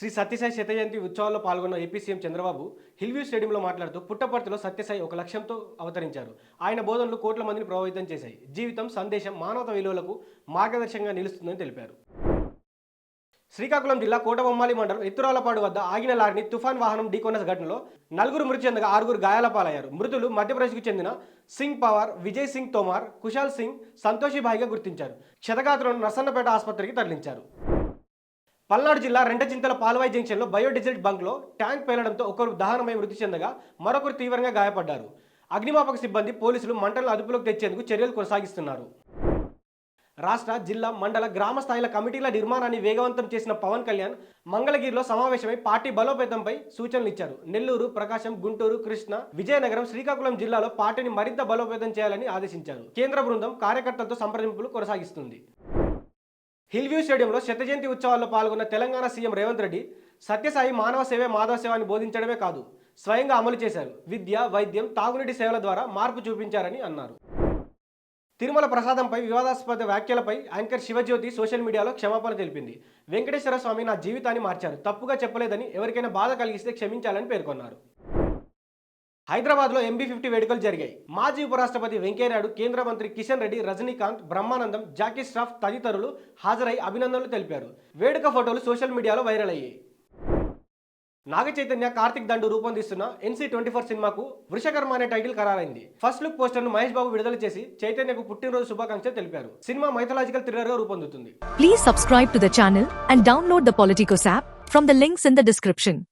శ్రీ సత్యసాయి శత జయంతి ఉత్సవాల్లో పాల్గొన్న ఏపీ సీఎం చంద్రబాబు హిల్వ్యూ స్టేడియంలో మాట్లాడుతూ పుట్టపర్తిలో సత్యసాయి ఒక లక్ష్యంతో అవతరించారు. ఆయన బోధనలు కోట్ల మందిని ప్రభావితం చేశాయి. జీవితం, సందేశం మానవతా విలువలకు మార్గదర్శకంగా నిలుస్తుందని తెలిపారు. శ్రీకాకుళం జిల్లా కోటబొమ్మాలి మండలం ఎత్తురాలపాడు వద్ద ఆగిన లారీని తుఫాన్ వాహనం ఢీకొన్న ఘటనలో 4 మృతి చెందగా 6 గాయాల పాలయ్యారు. మృతులు మధ్యప్రదేశ్కు చెందిన సింగ్ పవార్, విజయ్ సింగ్ తోమార్, కుశాల్ సింగ్, సంతోషిభాయిగా గుర్తించారు. క్షతగాత్రులను నర్సన్నపేట ఆసుపత్రికి తరలించారు. పల్నాడు జిల్లా రెంటచింతల పాల్వాయి జంక్షన్లో బయోడీజిల్ బంక్లో ట్యాంక్ పేలడంతో ఒకరు దహనమై మృతి చెందగా మరొకరు తీవ్రంగా గాయపడ్డారు. అగ్నిమాపక సిబ్బంది, పోలీసులు మంటలను అదుపులోకి తెచ్చేందుకు చర్యలు కొనసాగిస్తున్నారు. రాష్ట్ర, జిల్లా, మండల, గ్రామ స్థాయిల కమిటీల నిర్మాణాన్ని వేగవంతం చేసిన పవన్ కళ్యాణ్ మంగళగిరిలో సమావేశమై పార్టీ బలోపేతంపై సూచనలు ఇచ్చారు. నెల్లూరు, ప్రకాశం, గుంటూరు, కృష్ణా, విజయనగరం, శ్రీకాకుళం జిల్లాలో పార్టీని మరింత బలోపేతం చేయాలని ఆదేశించారు. కేంద్ర బృందం కార్యకర్తలతో సంప్రదింపులు కొనసాగిస్తుంది. హిల్వ్యూ స్టేడియంలో శత జయంతి ఉత్సవాల్లో పాల్గొన్న తెలంగాణ సీఎం రేవంత్ రెడ్డి సత్యసాయి మానవ సేవే మాధవ సేవ అని బోధించడమే కాదు, స్వయంగా అమలు చేశారు. విద్య, వైద్యం, తాగునీటి సేవల ద్వారా మార్పు చూపించారని అన్నారు. తిరుమల ప్రసాదంపై వివాదాస్పద వ్యాఖ్యలపై యాంకర్ శివజ్యోతి సోషల్ మీడియాలో క్షమాపణ తెలిపింది. వెంకటేశ్వర స్వామి నా జీవితాన్ని మార్చారు, తప్పుగా చెప్పలేదని, ఎవరికైనా బాధ కలిగిస్తే క్షమించాలని పేర్కొన్నారు. హైదరాబాద్లో MB50 వేడుకలు జరిగాయి. మాజీ ఉపరాష్ట్రపతి వెంకయ్యనాయుడు, కేంద్ర మంత్రి కిషన్ రెడ్డి, రజనీకాంత్, బ్రహ్మానందం, జాకీ ష్రాఫ్ తదితరులు హాజరై అభినందనలు తెలిపారు. వేడుక ఫోటోలు సోషల్ మీడియాలో వైరల్ అయ్యాయి. నాగ చైతన్య, కార్తిక్ దండు రూపొందిస్తున్న NC24 సినిమాకు వృషకర్మ అనే టైటిల్ ఖరారైంది. ఫస్ట్ లుక్ పోస్టర్ను మహేష్ బాబు విడుదల చేసి చైతన్యకు పుట్టినరోజు శుభాకాంక్షలు తెలిపారు. సినిమా మైథలాజికల్ థ్రిల్లర్ గా రూపొందుతుంది. Please subscribe to the channel and download the Politicos app from the links in the description.